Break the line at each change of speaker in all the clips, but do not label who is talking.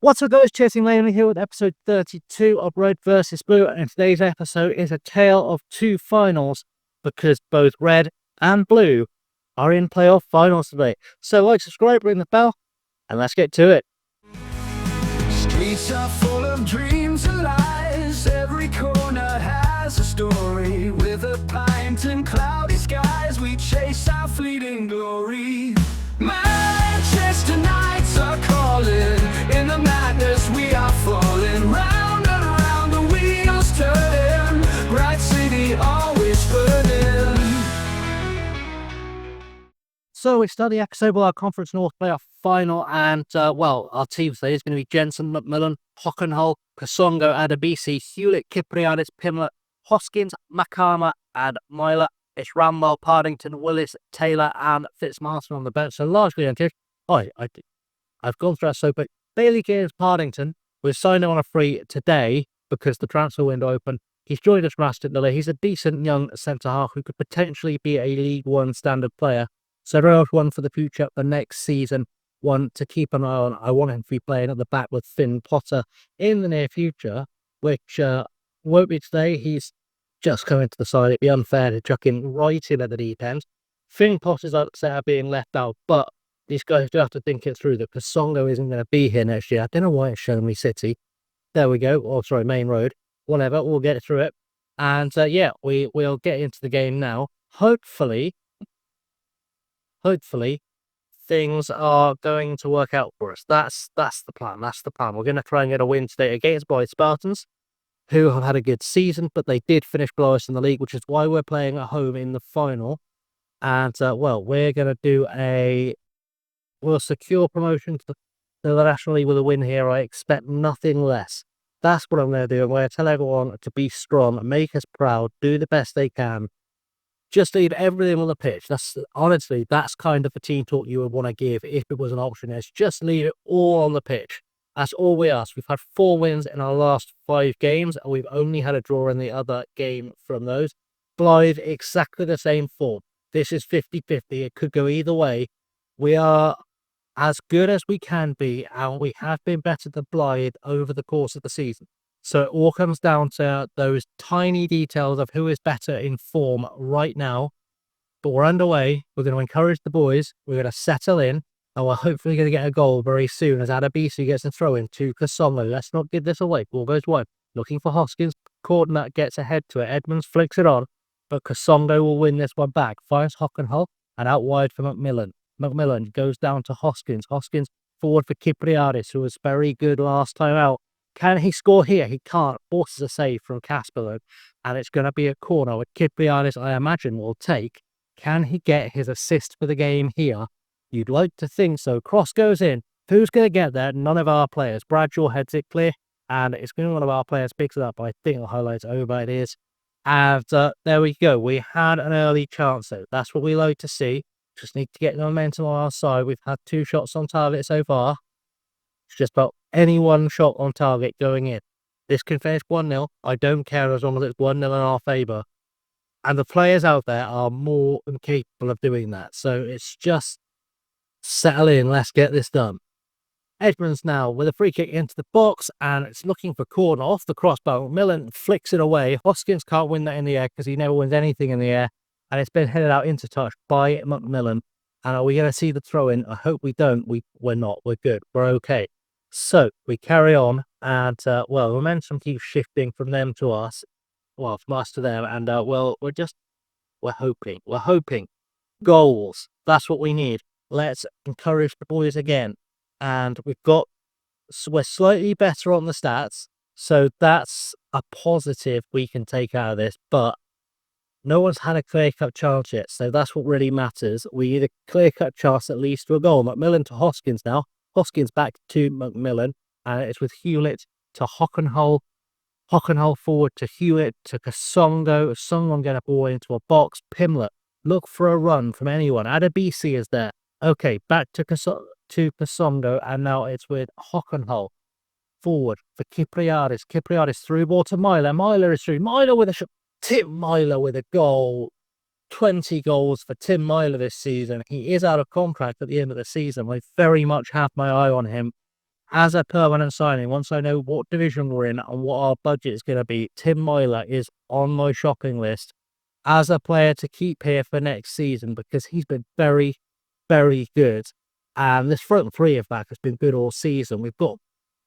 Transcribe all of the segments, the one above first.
What's up, guys? Chasing Laney here with episode 32 of Red vs. Blue, and today's episode is a tale of two finals because both Red and Blue are in playoff finals today. So like, subscribe, ring the bell, and let's get to it.
Streets are full of dreams and lies. Every corner has a story. With a pint and cloudy skies, we chase our fleeting glory. Manchester nights are calling. In the madness we are falling. Round and round the wheels turning. Bright city always burning.
So we start the episode with our Conference North playoff final, and our team today is going to be Jensen, McMillan, Hockenhull, Kasongo, Adebisi, Hewlett, Kyprianis, Pimlet, Hoskins, Makama, and Myler. It's Ramwell, Pardington, Willis, Taylor, and Fitzmartin on the bench. So largely unchanged. I've gone through that so, but Bailey Gears Pardington was signed on a free today because the transfer window opened. He's joined us from Aston Villa. He's a decent young centre-half who could potentially be a League One standard player. So very much one for the future, the next season, one to keep an eye on. I want him to be playing at the back with Finn Potter in the near future, which won't be today. He's just coming to the side. It'd be unfair to chuck him right in at the deep end. Finn Potter's upset at being left out, but these guys do have to think it through that Kasongo isn't going to be here next year. I don't know why it's showing me City. There we go. Oh, sorry, Main Road. Whatever, we'll get through it. And we'll get into the game now. Hopefully, things are going to work out for us. That's the plan. We're going to try and get a win today against Blyth Spartans, who have had a good season, but they did finish below us in the league, which is why we're playing at home in the final. And, we're going to we'll secure promotion to the National League with a win here. I expect nothing less. That's what I'm going to do. I'm going to tell everyone to be strong, make us proud, do the best they can. Just leave everything on the pitch. That's kind of the team talk you would want to give if it was an option. Is just leave it all on the pitch. That's all we ask. We've had 4 wins in our last 5 games, and we've only had a draw in the other game from those. Blyth, exactly the same form. This is 50-50. It could go either way. We are as good as we can be, and we have been better than Blyth over the course of the season. So it all comes down to those tiny details of who is better in form right now. But we're underway. We're going to encourage the boys. We're going to settle in. And we're hopefully going to get a goal very soon as Adebisi gets a throw in to Kasongo. Let's not give this away. Ball goes wide. Looking for Hoskins. Coordinate gets ahead to it. Edmonds flicks it on. But Kasongo will win this one back. Finds Hockenhull and out wide for McMillan. McMillan goes down to Hoskins. Hoskins forward for Kyprianis, who was very good last time out. Can he score here? He can't. Forces a save from Casper, and it's going to be a corner with Kyprianis, I imagine, will take. Can he get his assist for the game here? You'd like to think so. Cross goes in. Who's going to get there? None of our players. Bradshaw heads it clear, and it's going to be one of our players picks it up. I think the highlight's over. It is. And there we go. We had an early chance, though. That's what we like to see. Just need to get the momentum on our side. We've had 2 shots on target so far. It's just about any one shot on target going in. This can finish 1-0. I don't care as long as it's 1-0 in our favour. And the players out there are more than capable of doing that. So it's just settle in. Let's get this done. Edmonds now with a free kick into the box, and it's looking for corner off the crossbar. Millen flicks it away. Hoskins can't win that in the air because he never wins anything in the air. And it's been headed out into touch by McMillan. And are we going to see the throw in? I hope we don't. We're not. We're good. We're okay. So we carry on, and momentum keeps shifting from them to us, from us to them, and we're hoping goals. That's what we need. Let's encourage the boys again, and we're slightly better on the stats, so that's a positive we can take out of this. But no one's had a clear-cut chance yet, so that's what really matters. We need a clear-cut chance at least to a goal. McMillan to Hoskins now. Hoskins back to McMillan, and it's with Hewlett to Hockenhull. Hockenhull forward to Hewlett to Kasongo. Someone get a ball into a box. Pimlet, look for a run from anyone. Adebisi is there. Okay, back to Kasongo, and now it's with Hockenhull. Forward for Kyprianis. Kyprianis through ball to Myler. Myler is through. Myler with a shot. Tim Myler with a goal. 20 goals for Tim Myler this season. He is out of contract at the end of the season. I very much have my eye on him. as a permanent signing, once I know what division we're in and what our budget is going to be, Tim Myler is on my shopping list as a player to keep here for next season because he's been very, very good. And this front three, in fact, has been good all season. We've got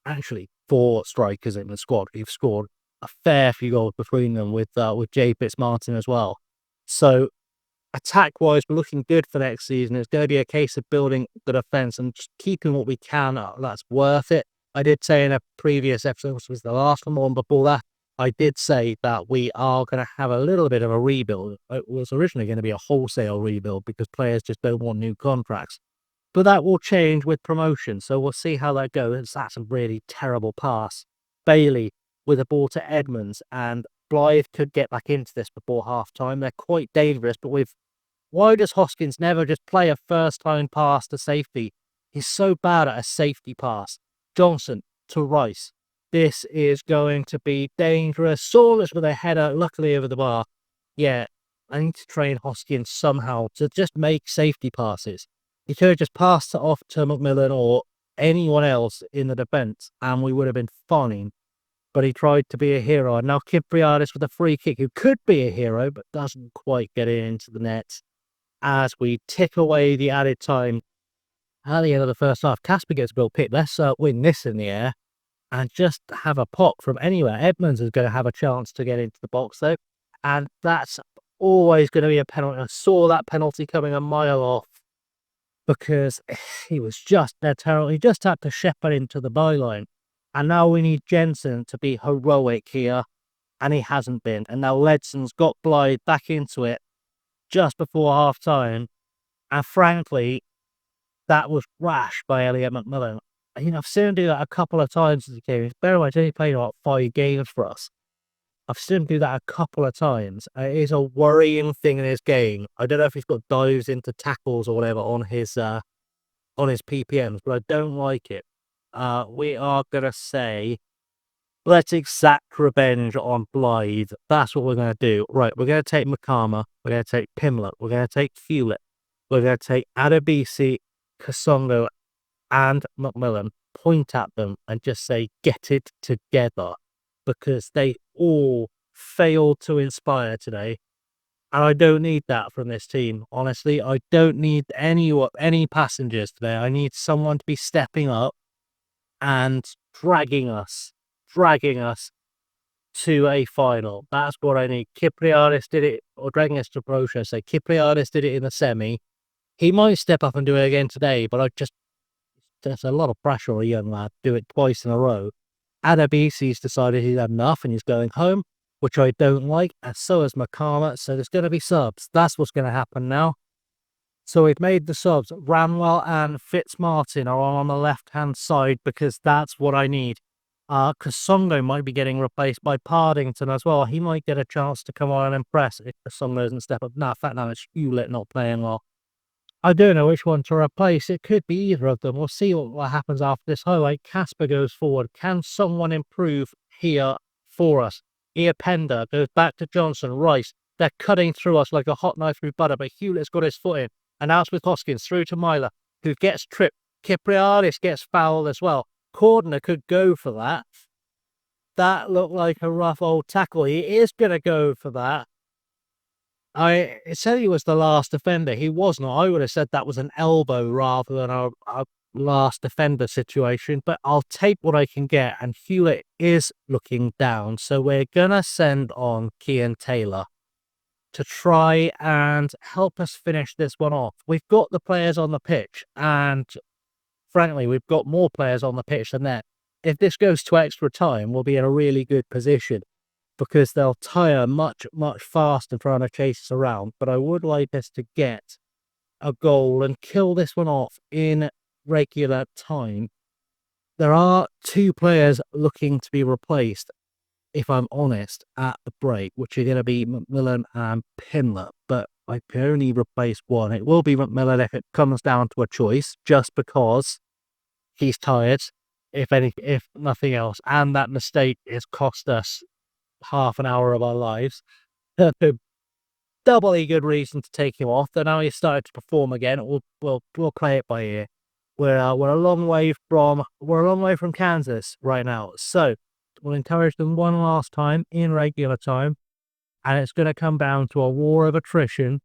actually 4 strikers in the squad who've scored a fair few goals between them with Jay Fitzmartin as well. So attack-wise, we're looking good for next season. It's going to be a case of building the defence and just keeping what we can up. That's worth it. I did say in a previous episode, which was the last one before that, I did say that we are going to have a little bit of a rebuild. It was originally going to be a wholesale rebuild because players just don't want new contracts. But that will change with promotion, so we'll see how that goes. That's a really terrible pass. Bailey with a ball to Edmonds, and Blyth could get back into this before half-time. They're quite dangerous, but why does Hoskins never just play a first-time pass to safety? He's so bad at a safety pass. Johnson to Rice. This is going to be dangerous. Saunders with a header, luckily over the bar. Yeah, I need to train Hoskins somehow to just make safety passes. He could have just passed it off to McMillan or anyone else in the defence, and we would have been fine. But he tried to be a hero. And now Kypriadis with a free kick, who could be a hero, but doesn't quite get it into the net. As we tick away the added time at the end of the first half, Casper gets a goal pick. Let's win this in the air and just have a pop from anywhere. Edmonds is going to have a chance to get into the box, though. And that's always going to be a penalty. I saw that penalty coming a mile off, because he was just dead terrible. He just had to shepherd into the byline. And now we need Jensen to be heroic here. And he hasn't been. And now Ledson's got Blythe back into it just before half-time. And frankly, that was rash by Elliot McMillan. I've seen him do that a couple of times in the game. Bear in mind, he's only played about 5 games for us. I've seen him do that a couple of times. It is a worrying thing in his game. I don't know if he's got dives into tackles or whatever on his PPMs, but I don't like it. We are going to say, let's exact revenge on Blythe. That's what we're going to do. Right, we're going to take Makama, we're going to take Pimlet, we're going to take Hewlett, we're going to take Adebisi, Kasongo, and McMillan, point at them and just say, get it together. Because they all failed to inspire today. And I don't need that from this team. Honestly, I don't need any passengers today. I need someone to be stepping up and dragging us to a final. That's what I need. Kypriadis did it, or dragging us to promotion. So Kypriadis did it in the semi. He might step up and do it again today, but there's a lot of pressure on a young lad to do it twice in a row. Adebisi's decided he's had enough and he's going home, which I don't like, and so has Makama, so there's going to be subs. That's what's going to happen now. So we've made the subs. Ranwell and Fitzmartin are on the left-hand side because that's what I need. Kasongo might be getting replaced by Pardington as well. He might get a chance to come on and impress if Kasongo doesn't step up. In fact, now it's Hewlett not playing well. I don't know which one to replace. It could be either of them. We'll see what happens after this highlight. Casper goes forward. Can someone improve here for us? Iapenda goes back to Johnson. Rice. They're cutting through us like a hot knife through butter, but Hewlett's got his foot in. And now it's with Hoskins through to Myler, who gets tripped. Kypriadis gets fouled as well. Cordner could go for that. That looked like a rough old tackle. He is going to go for that. It said he was the last defender. He was not. I would have said that was an elbow rather than a last defender situation, but I'll take what I can get, and Hewlett is looking down, so we're going to send on Kean Taylor to try and help us finish this one off. We've got the players on the pitch, and frankly, we've got more players on the pitch than that. If this goes to extra time, we'll be in a really good position, because they'll tire much, much faster trying to chase us around. But I would like us to get a goal and kill this one off in regular time. There are 2 players looking to be replaced, if I'm honest, at the break, which are going to be McMillan and Pimlet. But I can only replace one. It will be McMillan if it comes down to a choice, just because he's tired, if nothing else. And that mistake has cost us half an hour of our lives. Doubly good reason to take him off. And now he's started to perform again. We'll play it by ear. we're a long way from Kansas right now. So we'll encourage them one last time in regular time, and it's going to come down to a war of attrition.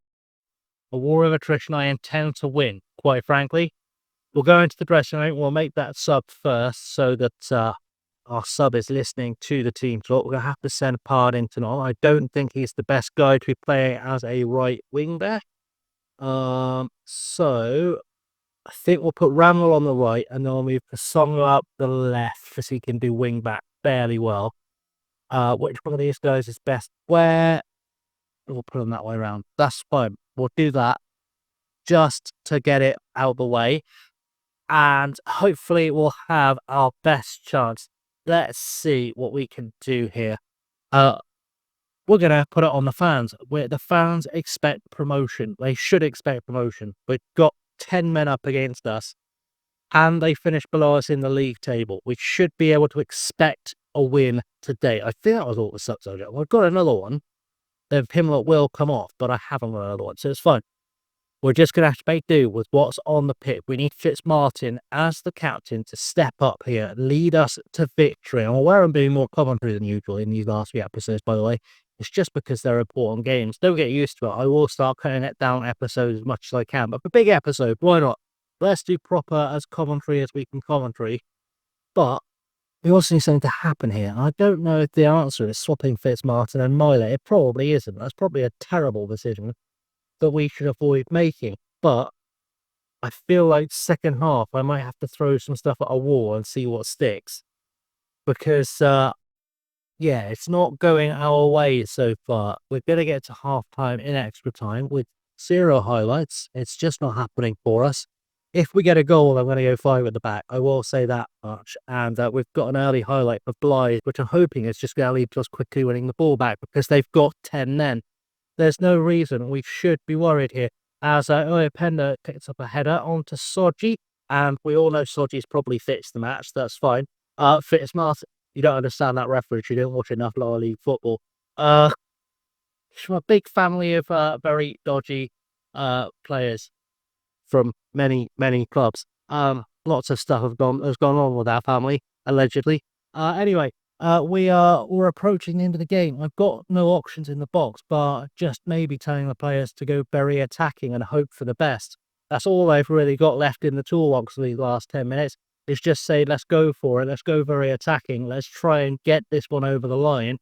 A war of attrition I intend to win, quite frankly. We'll go into the dressing room. We'll make that sub first so that our sub is listening to the team talk. We're going to have to send Pard into on. I don't think he's the best guy to be playing as a right wing back. So I think we'll put Ramel on the right and then we'll move Kasonga up the left because he can do wing back fairly well. Which one of these guys is best where? We'll put them that way around. That's fine. We'll do that just to get it out of the way. And hopefully we'll have our best chance. Let's see what we can do here. We're going to put it on the fans. The fans expect promotion. They should expect promotion. We've got 10 men up against us, and they finished below us in the league table. We should be able to expect a win today. I think that was all the subs I got. I've got another one. The Pimlet will come off, but I haven't got another one, so it's fine. We're just going to have to make do with what's on the pitch. We need Fitzmartin as the captain to step up here, lead us to victory. I'm aware I'm being more commentary than usual in these last few episodes, by the way. It's just because they're important games. Don't get used to it. I will start cutting it down episodes as much as I can. But for a big episode, why not? Let's do proper as commentary as we can commentary. But we also need something to happen here. I don't know if the answer is swapping Fitzmartin and Miley. It probably isn't. That's probably a terrible decision that we should avoid making. But I feel like second half, I might have to throw some stuff at a wall and see what sticks. Because, yeah, it's not going our way so far. We're going to get to half-time in extra time with 0 highlights. It's just not happening for us. If we get a goal, I'm going to go 5 at the back. I will say that much. And we've got an early highlight of Blyth, which I'm hoping is just going to lead to us quickly winning the ball back because they've got 10 men. There's no reason we should be worried here. As Oyependa picks up a header onto Soji, and we all know Soji's probably fits the match. That's fine. Fitzmartin, you don't understand that reference. You don't watch enough lower league football. He's from a big family of very dodgy players from many clubs. Lots of stuff has gone on with our family allegedly. Anyway. We're approaching the end of the game. I've got no options in the box, but just maybe telling the players to go very attacking and hope for the best. That's all I've really got left in the toolbox for these last 10 minutes, is just say, let's go for it. Let's go very attacking. Let's try and get this one over the line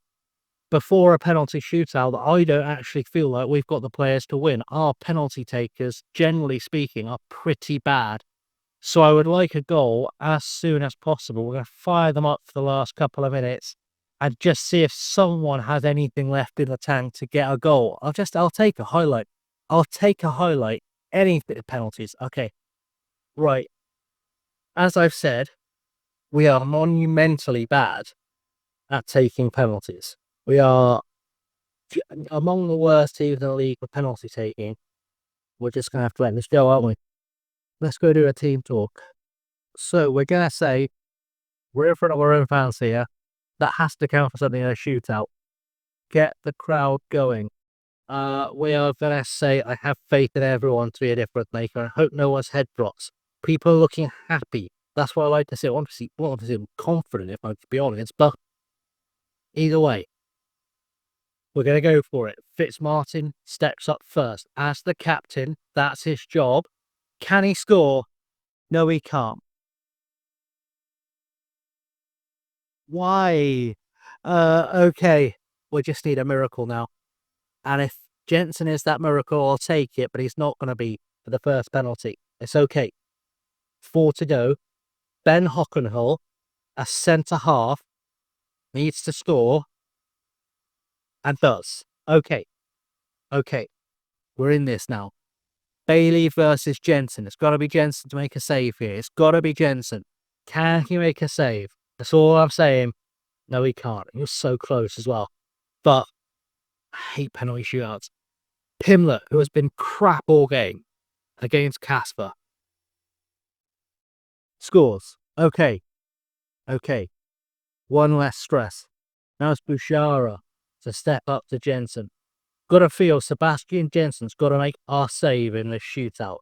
before a penalty shootout that I don't actually feel like we've got the players to win. Our penalty takers, generally speaking, are pretty bad. So I would like a goal as soon as possible. We're going to fire them up for the last couple of minutes and just see if someone has anything left in the tank to get a goal. I'll take a highlight. I'll take a highlight. Any penalties. Okay. Right. As I've said, we are monumentally bad at taking penalties. We are among the worst teams in the league for penalty taking. We're just going to have to let this go, aren't we? Let's go do a team talk. So we're going to say, we're in front of our own fans here. That has to count for something in a shootout. Get the crowd going. We are going to say, I have faith in everyone to be a difference maker. I hope no one's head drops. People are looking happy. That's what I like to see. I want to see them confident, if I could be honest. But either way, we're going to go for it. Fitzmartin steps up first. As the captain, that's his job. Can he score? No, he can't. Why? Okay. We just need a miracle now. And if Jensen is that miracle, I'll take it, but he's not going to be for the first penalty. It's okay. 4 to go. Ben Hockenhull, a centre-half, needs to score and does. Okay. We're in this now. Bailey versus Jensen. It's got to be Jensen to make a save here. It's got to be Jensen. Can he make a save? That's all I'm saying. No, he can't. He was so close as well. But I hate penalty shootouts. Pimlet, who has been crap all game against Casper, scores. Okay. One less stress. Now it's Bouchara to step up to Jensen. Got to feel Sebastian Jensen's got to make our save in this shootout.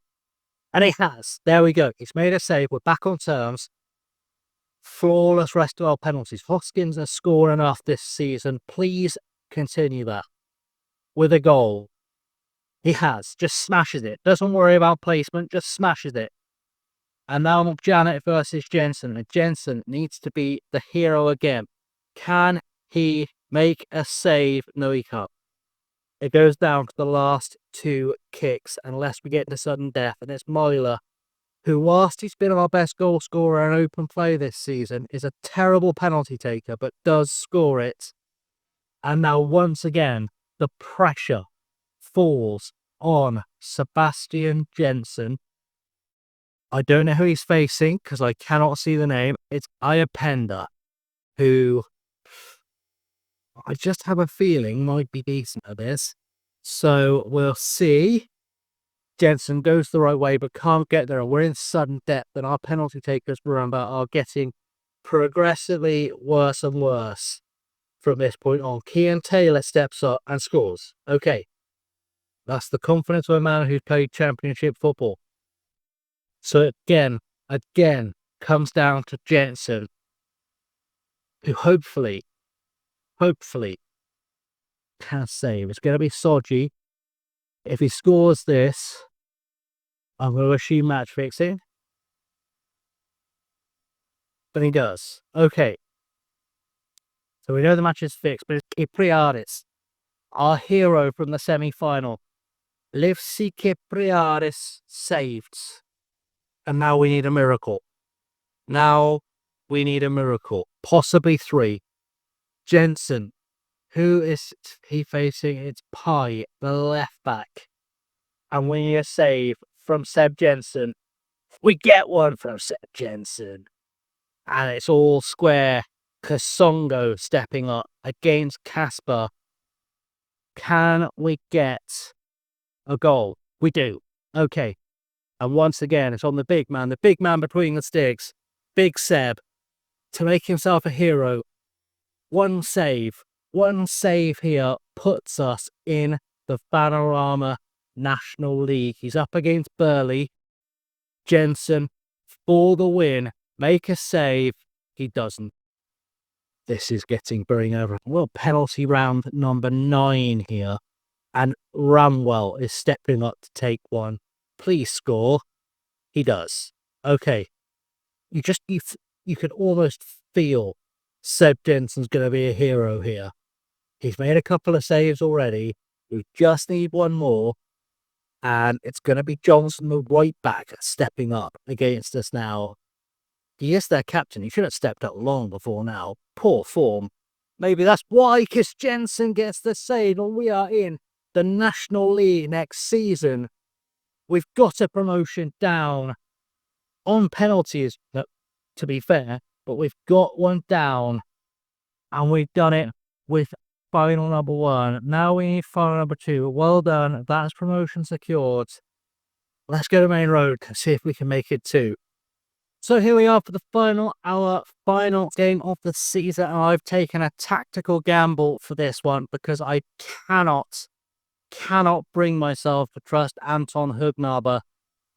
And he has. There we go. He's made a save. We're back on terms. Flawless rest of our penalties. Hoskins has scored enough this season. Please continue that with a goal. He has. Just smashes it. Doesn't worry about placement. Just smashes it. And now Janet versus Jensen. And Jensen needs to be the hero again. Can he make a save? No, he can't. It goes down to the last 2 kicks unless we get to sudden death. And it's Moyler, who, whilst he's been our best goal scorer in open play this season, is a terrible penalty taker, but does score it. And now, once again, the pressure falls on Sebastian Jensen. I don't know who he's facing because I cannot see the name. It's Ayapenda, who I just have a feeling might be decent at this. So we'll see. Jensen goes the right way but can't get there. We're in sudden depth and our penalty takers, remember, are getting progressively worse and worse from this point on. Kean Taylor steps up and scores. Okay. That's the confidence of a man who's played championship football. So again, comes down to Jensen, who hopefully can save. It's going to be Soji. If he scores this, I'm going to assume match fixing. But he does. Okay. So we know the match is fixed, but it's Kypriadis, our hero from the semi-final. Livsi Kypriadis saved. And now we need a miracle. Possibly 3. Jensen. Who is he facing? It's Pai, the left back. And we need a save from Seb Jensen. We get one from Seb Jensen. And it's all square. Kasongo stepping up against Casper. Can we get a goal? We do. Okay. And once again, it's on the big man between the sticks. Big Seb to make himself a hero. One save here puts us in the Vanarama National League. He's up against Burley. Jensen for the win. Make a save. He doesn't. This is getting very nerve-wracking. Well, penalty round number 9 here. And Ramwell is stepping up to take one. Please score. He does. Okay. You can almost feel Seb Jensen's going to be a hero here. He's made a couple of saves already. We just need one more. And it's going to be Johnson, the right back, stepping up against us now. He is their captain. He should have stepped up long before now. Poor form. Maybe that's why, because Jensen gets the save and we are in the National League next season. We've got a promotion down on penalties, to be fair, but we've got one down and we've done it with final number 1. Now we need final number 2. Well done. That's promotion secured. Let's go to Main Road and see if we can make it 2. So here we are for our final game of the season, and I've taken a tactical gamble for this one because I cannot bring myself to trust Anton Hugnaber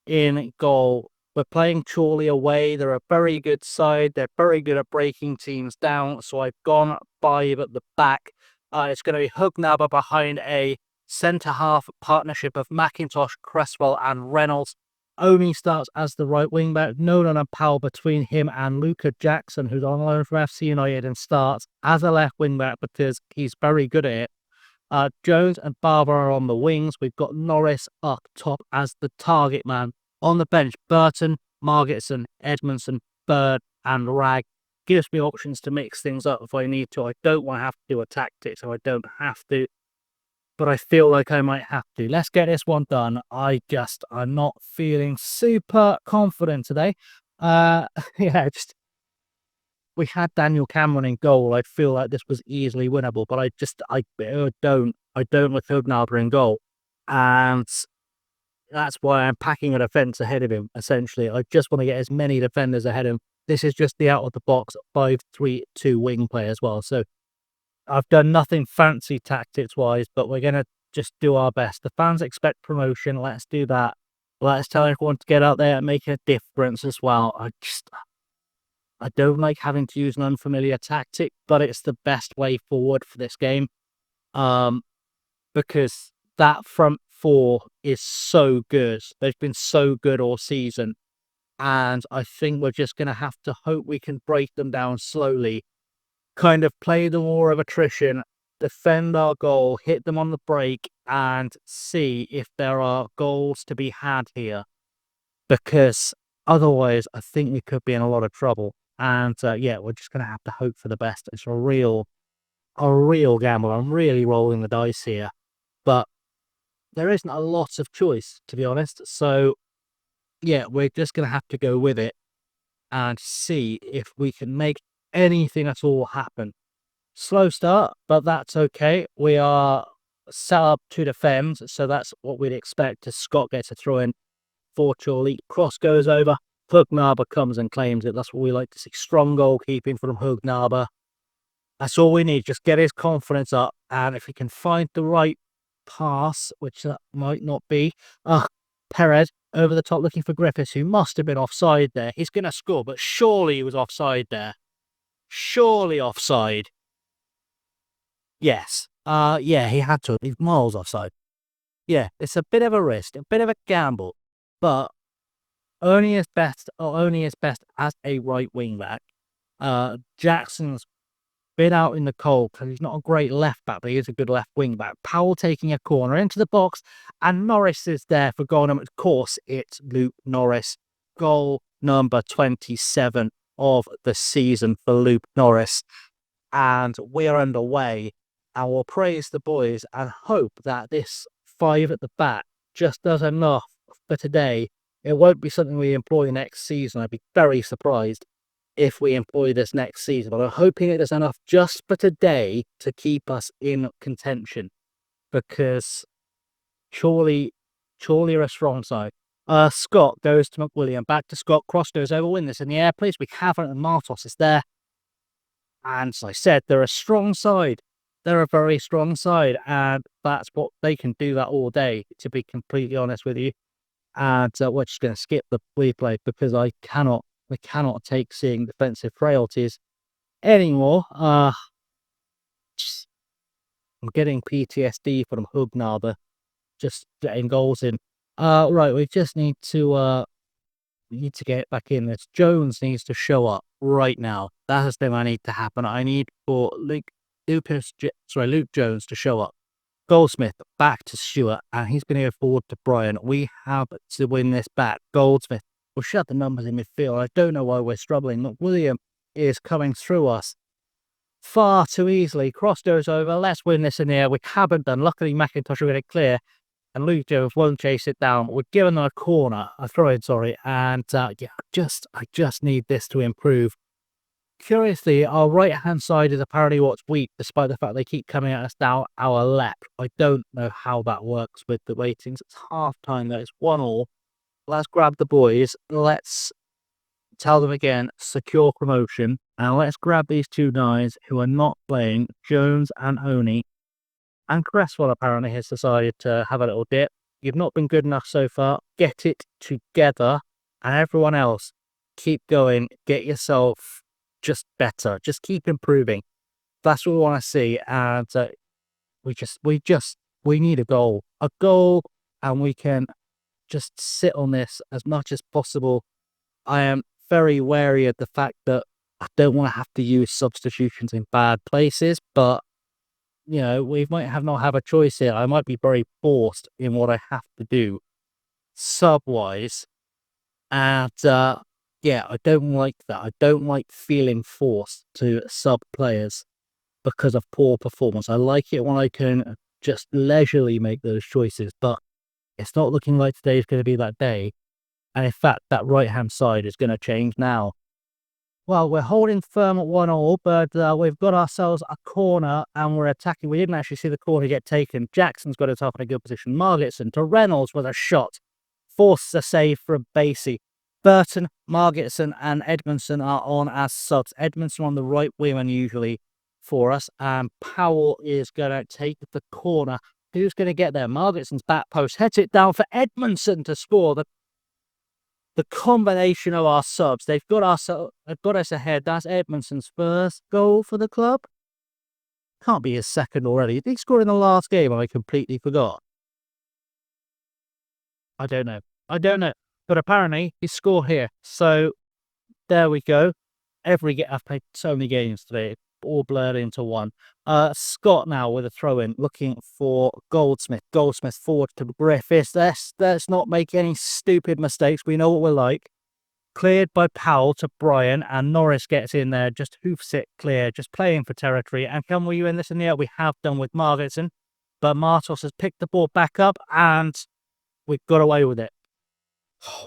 in goal. We're playing Chorley away. They're a very good side. They're very good at breaking teams down. So I've gone 5 at the back. It's going to be Hugnaber behind a centre-half partnership of McIntosh, Cresswell and Reynolds. Omi starts as the right wing-back. Nolan and Powell between him and Luca Jackson, who's on loan from FC United and starts as a left wing-back because he's very good at it. Jones and Barber are on the wings. We've got Norris up top as the target man. On the bench, Burton, Margetson, Edmondson, Bird and Ragg. Gives me options to mix things up if I need to. I don't want to have to do a tactic, so I don't have to. But I feel like I might have to. Let's get this one done. I'm not feeling super confident today. We had Daniel Cameron in goal. I feel like this was easily winnable, but I don't with Hugnaber in goal. And that's why I'm packing a defence ahead of him, essentially. I just want to get as many defenders ahead of him. This is just the out-of-the-box 5-3-2 wing play as well. So I've done nothing fancy tactics-wise, but we're going to just do our best. The fans expect promotion. Let's do that. Let's tell everyone to get out there and make a difference as well. I don't like having to use an unfamiliar tactic, but it's the best way forward for this game. Because that front four is so good. They've been so good all season. And I think we're just going to have to hope we can break them down slowly, kind of play the war of attrition, defend our goal, hit them on the break, and see if there are goals to be had here. Because otherwise, I think we could be in a lot of trouble. And yeah, we're just going to have to hope for the best. It's a real gamble. I'm really rolling the dice here. But there isn't a lot of choice, to be honest. So yeah, we're just going to have to go with it and see if we can make anything at all happen. Slow start, but that's okay. We are set up to defend, so that's what we'd expect as Scott gets a throw in for Chorley. Cross goes over. Hugnaber comes and claims it. That's what we like to see. Strong goalkeeping from Hugnaber. That's all we need. Just get his confidence up, and if he can find the right pass, which that might not be, Perez over the top looking for Griffiths, who must have been offside there. He's going to score, but surely he was offside there. Surely offside. Yes. Yeah, he had to. He's miles offside. Yeah, it's a bit of a risk, a bit of a gamble, but only as best as a right wing back. Jackson's been out in the cold because he's not a great left back, but he is a good left wing back. Powell taking a corner into the box, and Norris is there for goal number. Of course, it's Luke Norris, goal number 27 of the season for Luke Norris, and we're underway. And we'll praise the boys and hope that this 5 at the back just does enough for today. It won't be something we employ next season. I'd be very surprised if we employ this next season, but I'm hoping it is enough just for today to keep us in contention, because Chorley are a strong side. Scott goes to McWilliam, back to Scott, cross goes over, win this in the air, please. We haven't, and Martos is there. And as I said, they're a strong side. They're a very strong side, and that's what they can do that all day, to be completely honest with you. And we're just going to skip the replay because we cannot take seeing defensive frailties anymore. I'm getting PTSD from Hugnaber just getting goals in. Right, we just need to get back in this. Jones needs to show up right now. That is the thing I need to happen. I need for Luke Jones to show up. Goldsmith back to Stewart, and he's going to go forward to Brian. We have to win this back. Goldsmith will shut the numbers in midfield. I don't know why we're struggling. Look, William is coming through us far too easily. Cross goes over. Let's win this in the air. We haven't done. Luckily, McIntosh will get it clear, and Luke Jones won't chase it down. We're given a corner, a throw-in, sorry, and yeah, I just need this to improve. Curiously, our right-hand side is apparently what's weak, despite the fact they keep coming at us down our left. I don't know how that works with the ratings. It's half-time, though. It's 1-1. Let's grab the boys. Let's tell them again, secure promotion. And let's grab these 2 guys who are not playing, Jones and Oni. And Cresswell apparently has decided to have a little dip. You've not been good enough so far. Get it together. And everyone else, keep going. Get yourself just better. Just keep improving. That's what we want to see. And we need a goal. A goal, and we can just sit on this as much as possible. I am very wary of the fact that I don't want to have to use substitutions in bad places, but you know, we might not have a choice here. I might be very forced in what I have to do sub-wise. And yeah, I don't like that. I don't like feeling forced to sub players because of poor performance. I like it when I can just leisurely make those choices, but it's not looking like today is going to be that day. And in fact, that right-hand side is going to change now. Well, we're holding firm at 1-1, but we've got ourselves a corner and we're attacking. We didn't actually see the corner get taken. Jackson's got it up in a good position. Margetson to Reynolds with a shot. Forces a save from Basie. Burton, Margetson and Edmondson are on as subs. Edmondson on the right wing unusually for us. And Powell is going to take the corner. Who's going to get there? Margetson's back post heads it down for Edmondson to score. The combination of our subs, they've got us ahead. That's Edmondson's first goal for the club. Can't be his second already. Did he score in the last game? I completely forgot. I don't know. But apparently he scored here. So there we go. I've played so many games today, all blurred into one. Scott now with a throw in, looking for Goldsmith. Goldsmith forward to Griffiths. Let's not make any stupid mistakes. We know what we're like. Cleared by Powell to Brian, and Norris gets in there, just hoofs it clear, just playing for territory. And can we win this in the air? We have done with Margetson, but Martos has picked the ball back up, and we've got away with it.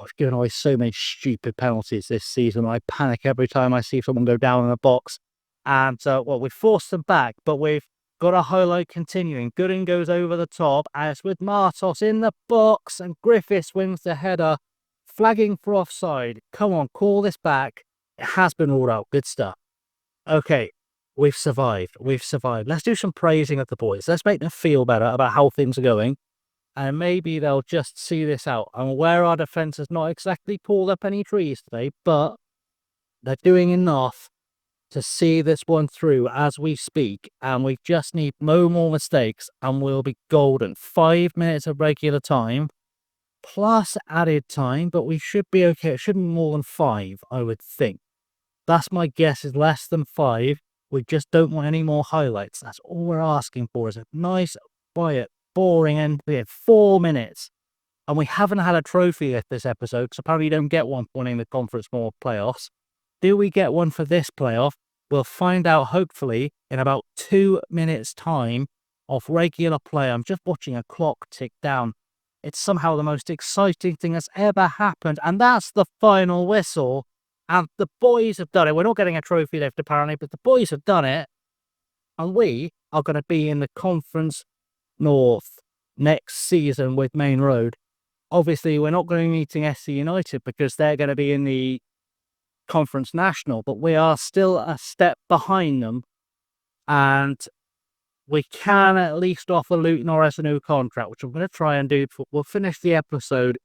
We've given away so many stupid penalties this season. I panic every time I see someone go down in the box. And, we forced them back, but we've got a highlight continuing. Gooden goes over the top, as with Martos in the box, and Griffiths wins the header, flagging for offside. Come on, call this back. It has been ruled out. Good stuff. Okay, we've survived. Let's do some praising of the boys. Let's make them feel better about how things are going. And maybe they'll just see this out. I'm aware our defence has not exactly pulled up any trees today, but they're doing enough to see this one through as we speak. And we just need no more mistakes and we'll be golden. 5 minutes of regular time plus added time, but we should be okay. It shouldn't be more than 5, I would think. That's my guess, is less than 5. We just don't want any more highlights. That's all we're asking for, is a nice, quiet, boring end. We had 4 minutes, and we haven't had a trophy yet this episode, because apparently you don't get one for winning the Conference More playoffs. Do we get one for this playoff? We'll find out, hopefully, in about 2 minutes' time of regular play. I'm just watching a clock tick down. It's somehow the most exciting thing that's ever happened, and that's the final whistle. And the boys have done it. We're not getting a trophy left, apparently, but the boys have done it. And we are going to be in the Conference North next season with Maine Road. Obviously, we're not going to be meeting SC United because they're going to be in the Conference National, but we are still a step behind them. And we can at least offer Luke Norris a new contract, which I'm going to try and do. We'll finish the episode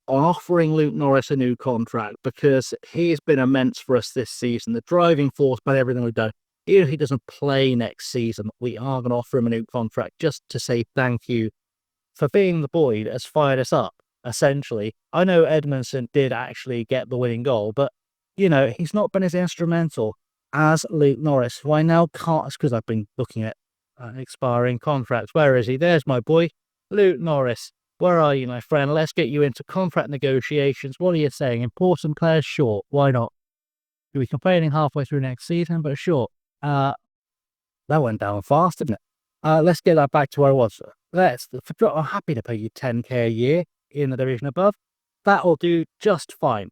on offering Luke Norris a new contract because he's been immense for us this season. The driving force by everything we've done. Even if he doesn't play next season, we are going to offer him a new contract just to say thank you for being the boy that has fired us up, essentially. I know Edmondson did actually get the winning goal, but, he's not been as instrumental as Luke Norris, who I now can't, because I've been looking at expiring contracts. Where is he? There's my boy, Luke Norris. Where are you, my friend? Let's get you into contract negotiations. What are you saying? Important players? Short. Why not? You'll be complaining halfway through next season, but short. That went down fast, didn't it? Let's get that back to where I was. I'm happy to pay you 10k a year in the division above. That'll do just fine.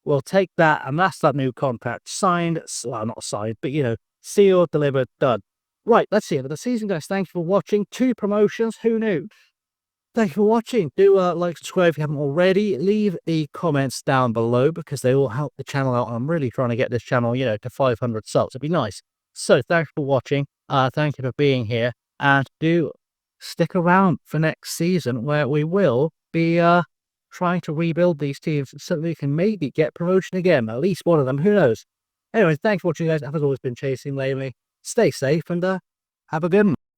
We'll take that, and that's that new contract. Signed, well, not signed, but, sealed, delivered, done. Right, let's see it for the season, guys. Thank you for watching. 2 promotions, who knew? Thank you for watching. Do like, subscribe if you haven't already. Leave the comments down below because they all help the channel out. I'm really trying to get this channel, to 500 subs. It'd be nice. So thanks for watching. Thank you for being here. And do stick around for next season where we will be trying to rebuild these teams so that we can maybe get promotion again. At least one of them. Who knows? Anyway, thanks for watching, guys. I've always been chasing lately. Stay safe and have a good one.